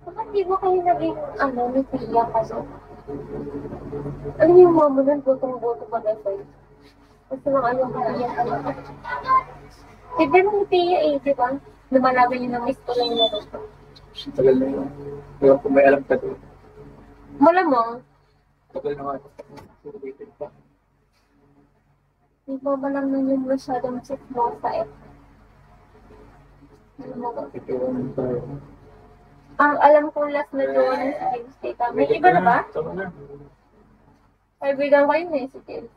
Bakit di ba kayo naging, nagpiya kasi? Ano yung mama nun, botong-boto pa dati? Gusto ng kaya talaga. Diba nung tiya di ba? Lumalaban yun ng miss ko lang na ito. Tagal na yun. Pero kung may alam ka doon. Malamang. Tagal na nga. Pa. Di ba ba lang nun yung masyadong chip mo sa F? Ito yung tayo. Ang alam ko last na doon sa James State. May iba na ba? Tama na. Kaibigan ko yun si James.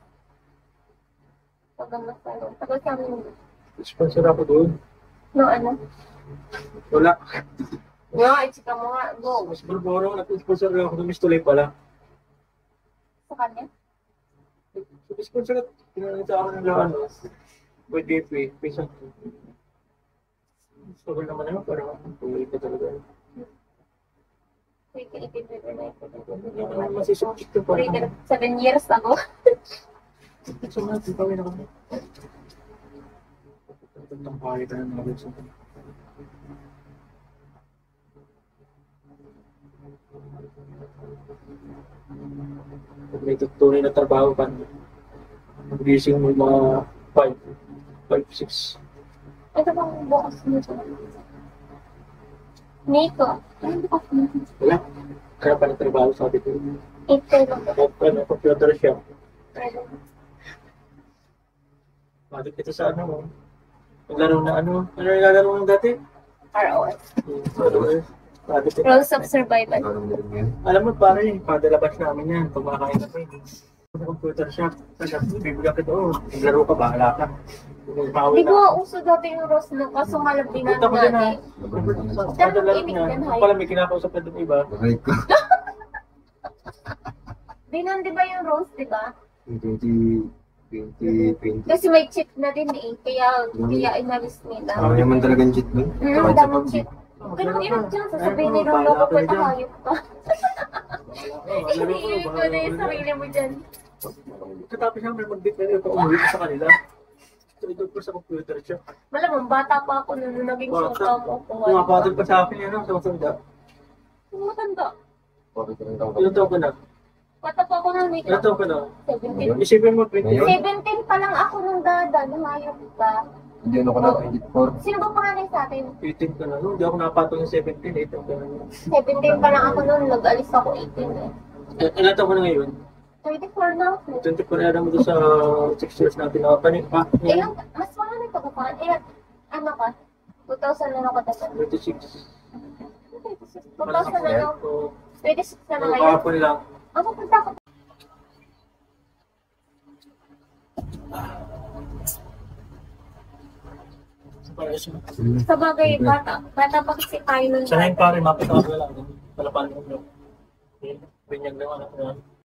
Tagal na sa'yo. Tagal sa amin. Sponsor ako doon. No, ano? Wala. Nga, itsika mo nga. Go. Mas barbaro, nag-sponsor lang ako ng Miss Tulay pala. Sa kanya? Sponsor at pinanita ako ng lakan. With DFA, pisa. Struggle naman naman, parang tuloy ka talaga. Wait, ipipipin na ito. Hindi ko naman masisubject ko pa. 7 years ago. So, di ba may naman? Itong pari ka na naman sa akin. Pag may tutunay na trabaho ka, mag-gising mo mga 5, 6. Ito bang bukas nito? Nico. Ano bukas nito? Wala. Kaya pa trabaho sa atin. 8 lang. Ano, computer shop. Bakit ito sa ano? Naglaro na ano? Ano yung lalaro ng dati? ROS. ROS. Rules of Survival. Alam mo pare, padalabas namin yan pag makakain kami. Sa computer shop, sa shop, bibigyan kita, naglaro ka, bahala ka. Di ba uso dati yung Rose no? Kaso malabing na natin. Padalabas niya. Pala may kinakausap na doon iba. Dinan di ba yung Rose, di ba? 20. Kasi may chip na din kaya inalis nila. Ako naman talagang cheat nun. Ang daming chip. Ganun yun dyan, sasabihin ni Lolo ko pa hayop ka. Iniiwi ko na yung sarili mo dyan. Katapos siya may mag-bit na ito, umuwi ko sa kanila. Ito ko sa computer siya. Malamang, bata pa ako nung naging shota mo ko. Pumapatol pa sa akin yan, sa masanda. Matanda. Ilan taon ka na? Bata pa ako nung Ilan taon ka na? 17. Isipin mo, 20 yun? 17 pa lang ako nung dada, nung hayop ka. Hindi ano ka na 24. Sino ba pangalan sa atin? 18 ka na. No? Hindi ako napatol yung 17, 18 ka na. 17 pa lang ako nung nag-alis ako 18 eh. Ilan taon ka na ngayon? 24 na ako. 24 na alam mo doon sa 6 years natin na kapanik pa. Ilang, mas mga nito ko pa. Ilan, ano ka? 2000 na ako tatag. 26. 2000 na ako. 26 na na ngayon. Kahapon lang. Ako punta ko. Sa bagay, bata pa kasi tayo nun. Sanayin pare, mapit ako lang. Palapan mo. Binyag lang ano.